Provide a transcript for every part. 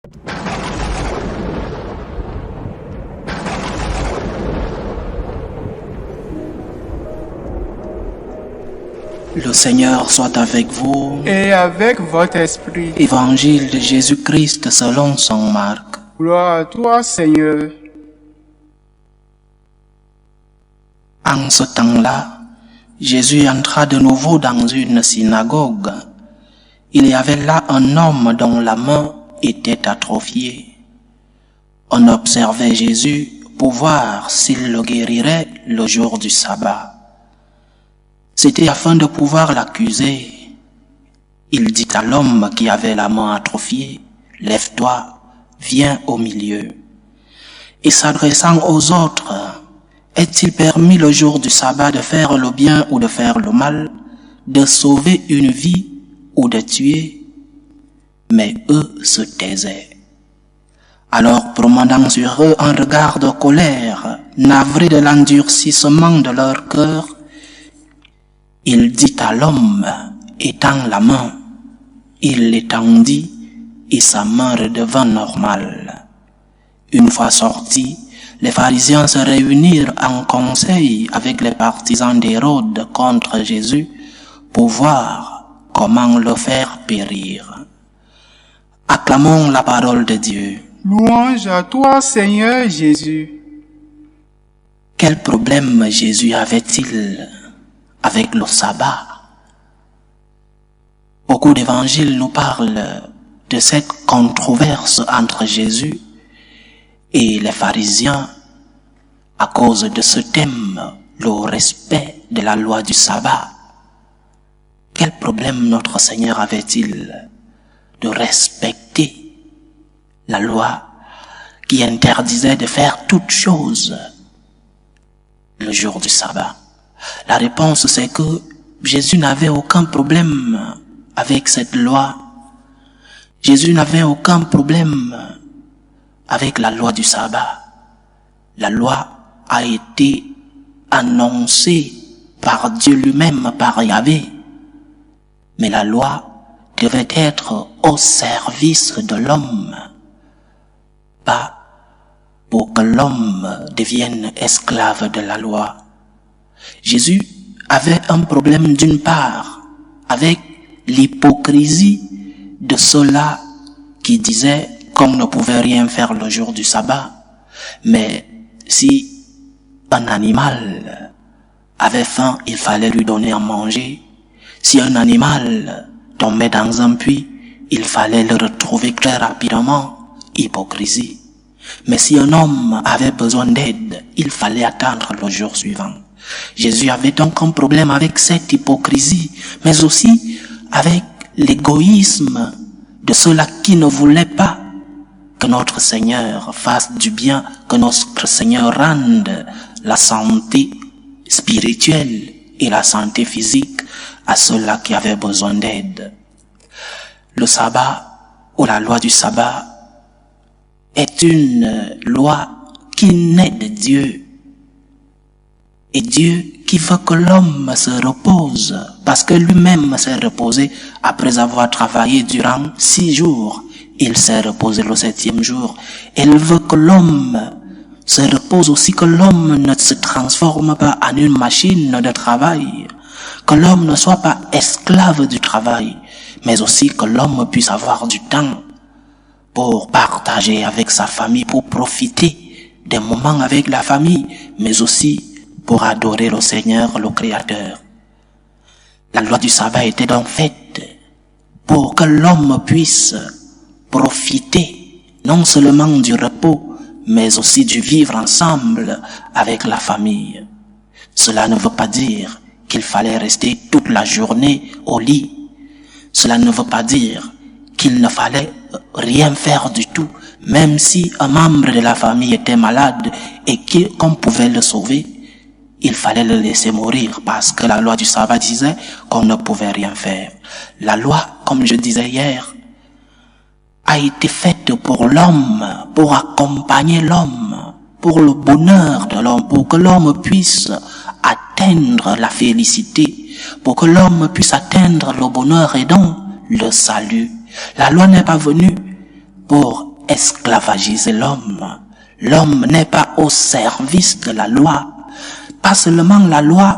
Le Seigneur soit avec vous. Et avec votre esprit. Évangile de Jésus-Christ selon saint Marc. Gloire à toi, Seigneur. En ce temps-là, Jésus entra de nouveau dans une synagogue. Il y avait là un homme dont la main était atrophiée. On observait Jésus pour voir s'il le guérirait le jour du sabbat. C'était afin de pouvoir l'accuser. Il dit à l'homme qui avait la main atrophiée, « Lève-toi, viens au milieu. » Et s'adressant aux autres, « Est-il permis le jour du sabbat de faire le bien ou de faire le mal, de sauver une vie ou de tuer ?» Mais eux se taisaient. Alors, promenant sur eux un regard de colère, navré de l'endurcissement de leur cœur, il dit à l'homme, étends la main. Il l'étendit et sa main redevint normale. Une fois sortis, les pharisiens se réunirent en conseil avec les partisans d'Hérode contre Jésus pour voir comment le faire périr. Acclamons la parole de Dieu. Louange à toi, Seigneur Jésus. Quel problème Jésus avait-il avec le sabbat? Beaucoup d'évangiles nous parlent de cette controverse entre Jésus et les pharisiens à cause de ce thème, le respect de la loi du sabbat. Quel problème notre Seigneur avait-il de respecter la loi qui interdisait de faire toute chose le jour du sabbat? La réponse, c'est que Jésus n'avait aucun problème avec cette loi. Jésus n'avait aucun problème avec la loi du sabbat. La loi a été annoncée par Dieu lui-même, par Yahvé. Mais la loi devait être au service de l'homme, pas pour que l'homme devienne esclave de la loi. Jésus avait un problème d'une part avec l'hypocrisie de ceux-là qui disaient qu'on ne pouvait rien faire le jour du sabbat. Mais si un animal avait faim, il fallait lui donner à manger. Si un animal tombait dans un puits, il fallait le retrouver très rapidement. Hypocrisie. Mais si un homme avait besoin d'aide, il fallait attendre le jour suivant. Jésus avait donc un problème avec cette hypocrisie, mais aussi avec l'égoïsme de ceux-là qui ne voulaient pas que notre Seigneur fasse du bien, que notre Seigneur rende la santé spirituelle et la santé physique à ceux-là qui avaient besoin d'aide. Le sabbat ou la loi du sabbat est une loi qui naît de Dieu. Et Dieu qui veut que l'homme se repose, parce que lui-même s'est reposé après avoir travaillé durant 6 jours. Il s'est reposé le 7e jour. Il veut que l'homme se repose aussi, que l'homme ne se transforme pas en une machine de travail, que l'homme ne soit pas esclave du travail, mais aussi que l'homme puisse avoir du temps pour partager avec sa famille, pour profiter des moments avec la famille, mais aussi pour adorer le Seigneur, le Créateur. La loi du sabbat était donc faite pour que l'homme puisse profiter non seulement du repos, mais aussi du vivre ensemble avec la famille. Cela ne veut pas dire qu'il fallait rester toute la journée au lit. Cela ne veut pas dire qu'il ne fallait rien faire du tout, même si un membre de la famille était malade et qu'on pouvait le sauver. Il fallait le laisser mourir parce que la loi du sabbat disait qu'on ne pouvait rien faire. La loi, comme je disais hier, a été faite pour l'homme, pour accompagner l'homme, pour le bonheur de l'homme, pour que l'homme puisse atteindre la félicité, pour que l'homme puisse atteindre le bonheur et donc le salut. La loi n'est pas venue pour esclavagiser l'homme. L'homme n'est pas au service de la loi. Pas seulement la loi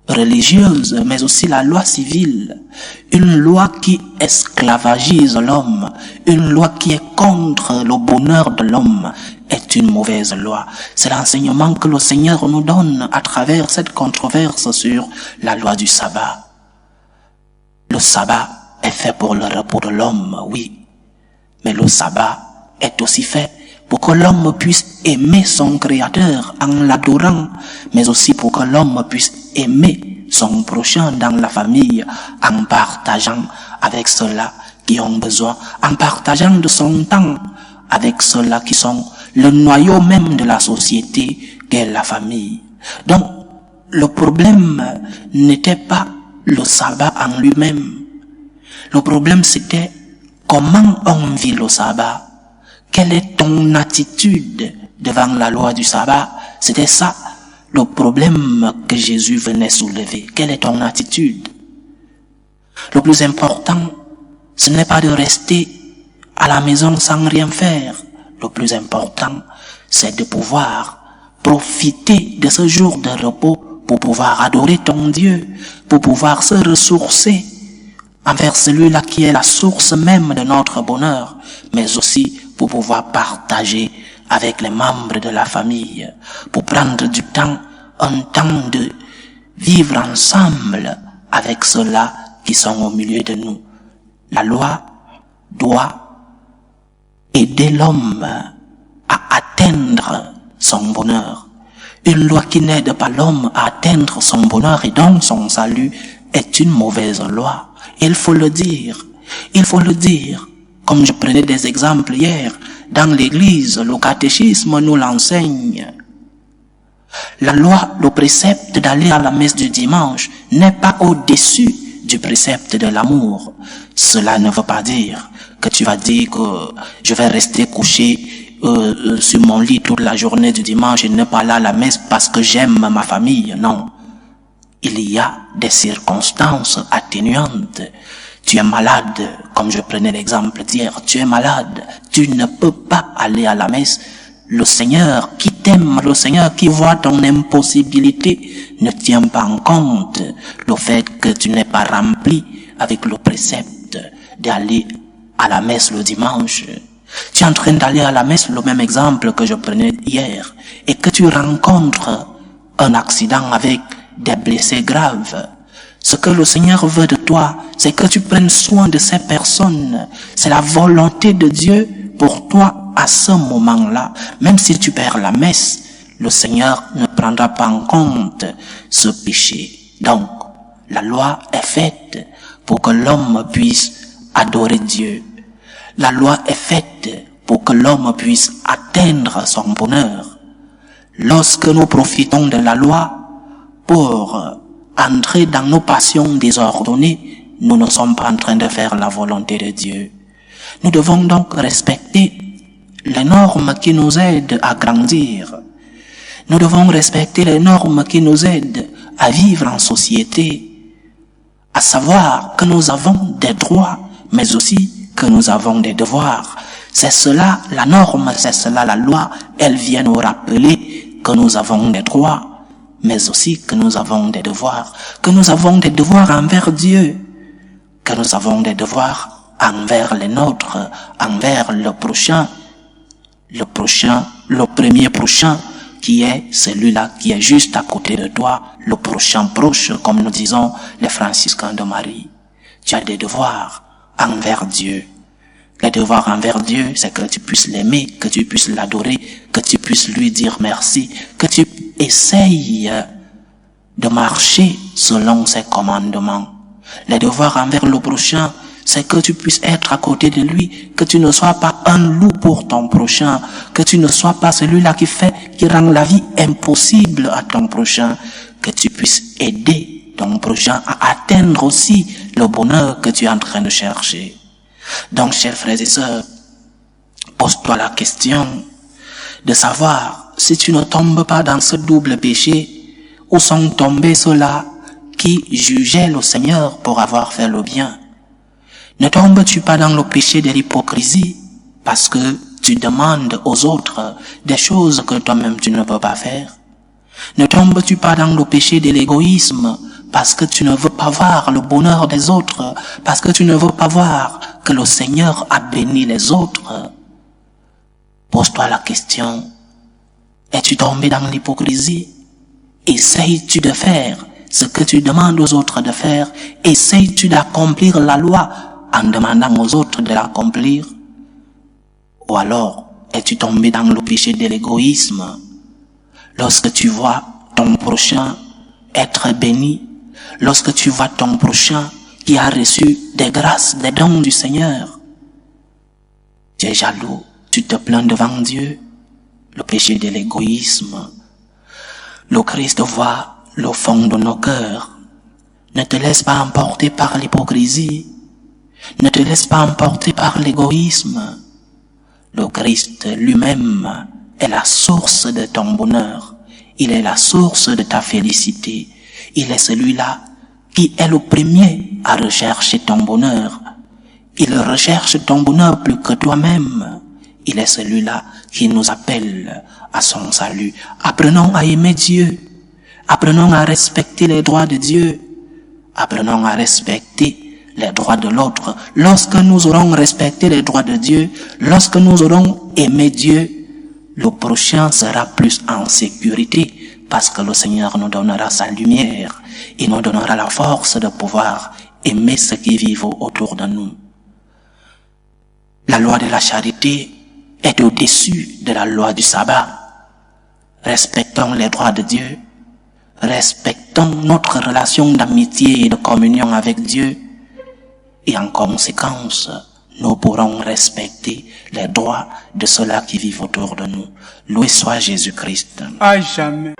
religieuse, mais aussi la loi civile. Une loi qui esclavagise l'homme, une loi qui est contre le bonheur de l'homme est une mauvaise loi. C'est l'enseignement que le Seigneur nous donne à travers cette controverse sur la loi du sabbat. Le sabbat est fait pour le repos de l'homme, oui, mais le sabbat est aussi fait pour que l'homme puisse aimer son Créateur en l'adorant, mais aussi pour que l'homme puisse aimer son prochain dans la famille en partageant avec ceux-là qui ont besoin, en partageant de son temps avec ceux-là qui sont le noyau même de la société qu'est la famille. Donc, le problème n'était pas le sabbat en lui-même. Le problème c'était comment on vit le sabbat. Quelle est ton attitude devant la loi du sabbat? C'était ça le problème que Jésus venait soulever. Quelle est ton attitude? Le plus important, ce n'est pas de rester à la maison sans rien faire. Le plus important, c'est de pouvoir profiter de ce jour de repos pour pouvoir adorer ton Dieu, pour pouvoir se ressourcer envers celui-là qui est la source même de notre bonheur, mais aussi pour pouvoir partager avec les membres de la famille, pour prendre du temps, un temps de vivre ensemble avec ceux-là qui sont au milieu de nous. La loi doit aider l'homme à atteindre son bonheur. Une loi qui n'aide pas l'homme à atteindre son bonheur et donc son salut est une mauvaise loi. Il faut le dire. Il faut le dire. Comme je prenais des exemples hier, dans l'église, le catéchisme nous l'enseigne. La loi, le précepte d'aller à la messe du dimanche n'est pas au-dessus du précepte de l'amour. Cela ne veut pas dire que tu vas dire que je vais rester couché sur mon lit toute la journée du dimanche et ne pas aller à la messe parce que j'aime ma famille. Non. Il y a des circonstances atténuantes. Tu es malade, comme je prenais l'exemple d'hier, tu es malade, tu ne peux pas aller à la messe. Le Seigneur qui t'aime, le Seigneur qui voit ton impossibilité, ne tient pas en compte le fait que tu n'es pas rempli avec le précepte d'aller à la messe le dimanche. Tu es en train d'aller à la messe, le même exemple que je prenais hier, et que tu rencontres un accident avec des blessés graves. Ce que le Seigneur veut de toi, c'est que tu prennes soin de ces personnes. C'est la volonté de Dieu pour toi à ce moment-là. Même si tu perds la messe, le Seigneur ne prendra pas en compte ce péché. Donc, la loi est faite pour que l'homme puisse adorer Dieu. La loi est faite pour que l'homme puisse atteindre son bonheur. Lorsque nous profitons de la loi pour entrer dans nos passions désordonnées, nous ne sommes pas en train de faire la volonté de Dieu. Nous devons donc respecter les normes qui nous aident à grandir. Nous devons respecter les normes qui nous aident à vivre en société, à savoir que nous avons des droits, mais aussi que nous avons des devoirs. C'est cela la norme, c'est cela la loi. Elle vient nous rappeler que nous avons des droits, mais aussi que nous avons des devoirs, que nous avons des devoirs envers Dieu, que nous avons des devoirs envers les nôtres, envers le premier prochain, qui est celui-là qui est juste à côté de toi, le prochain proche, comme nous disons les franciscains de Marie. Tu as des devoirs envers Dieu. Les devoirs envers Dieu, c'est que tu puisses l'aimer, que tu puisses l'adorer, que tu puisses lui dire merci, que tu essayes de marcher selon ses commandements. Les devoirs envers le prochain, c'est que tu puisses être à côté de lui, que tu ne sois pas un loup pour ton prochain, que tu ne sois pas celui-là qui rend la vie impossible à ton prochain, que tu puisses aider ton prochain à atteindre aussi le bonheur que tu es en train de chercher. Donc, chers frères et sœurs, pose-toi la question de savoir si tu ne tombes pas dans ce double péché, où sont tombés ceux-là qui jugeaient le Seigneur pour avoir fait le bien. Ne tombes-tu pas dans le péché de l'hypocrisie? parce que tu demandes aux autres des choses que toi-même tu ne peux pas faire? Ne tombes-tu pas dans le péché de l'égoïsme parce que tu ne veux pas voir le bonheur des autres, parce que tu ne veux pas voir que le Seigneur a béni les autres? Pose-toi la question, es-tu tombé dans l'hypocrisie? Essayes-tu de faire ce que tu demandes aux autres de faire? Essayes-tu d'accomplir la loi en demandant aux autres de l'accomplir? Ou alors, es-tu tombé dans le péché de l'égoïsme? Lorsque tu vois ton prochain être béni, lorsque tu vois ton prochain qui a reçu des grâces, des dons du Seigneur, tu es jaloux, tu te plains devant Dieu. Le péché de l'égoïsme. Le Christ voit le fond de nos cœurs. Ne te laisse pas emporter par l'hypocrisie. Ne te laisse pas emporter par l'égoïsme. Le Christ lui-même est la source de ton bonheur. Il est la source de ta félicité. Il est celui-là qui est le premier à rechercher ton bonheur. Il recherche ton bonheur plus que toi-même. Il est celui-là qui nous appelle à son salut. Apprenons à aimer Dieu. Apprenons à respecter les droits de Dieu. Apprenons à respecter les droits de l'autre. Lorsque nous aurons respecté les droits de Dieu, lorsque nous aurons aimé Dieu, le prochain sera plus en sécurité parce que le Seigneur nous donnera sa lumière. Il nous donnera la force de pouvoir aimer ceux qui vivent autour de nous. La loi de la charité est au-dessus de la loi du sabbat. Respectons les droits de Dieu. Respectons notre relation d'amitié et de communion avec Dieu. Et en conséquence, nous pourrons respecter les droits de ceux-là qui vivent autour de nous. Loué soit Jésus-Christ. À jamais.